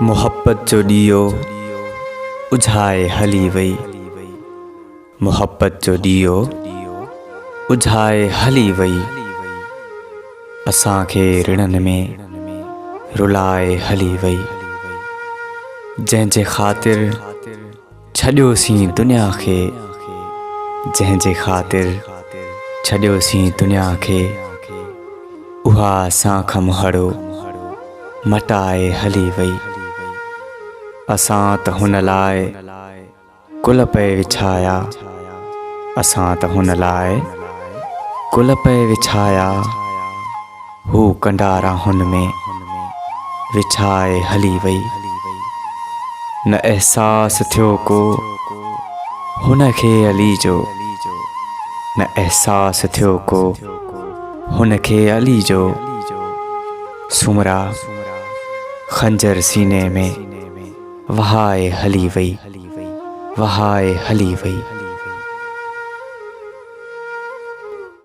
मोहब्बत जो ॾियो उझाए हली वई। मोहब्बत जो ॾियो उझाए हली वई। असांखे रिणनि में रुलाए हली वई। जंहिंजे ख़ातिर छॾियोसीं दुनिया खे, जंहिंजे ख़ातिर छॾियोसीं दुनिया खे, उहा असां खां मुहड़ो मटाए हली वई। असां त हुन लाइ कुल पे विछाया, असां त हुन लाइ कुल पे विछाया। हू कंडारा हुन में विछाए हली वई। न एहसास थियो को हुन खे अली जो, न एहसास थियो को हुन खे अली जो। सुमरा खंजर सीने में वहाए हली वई, वहाए हली वई।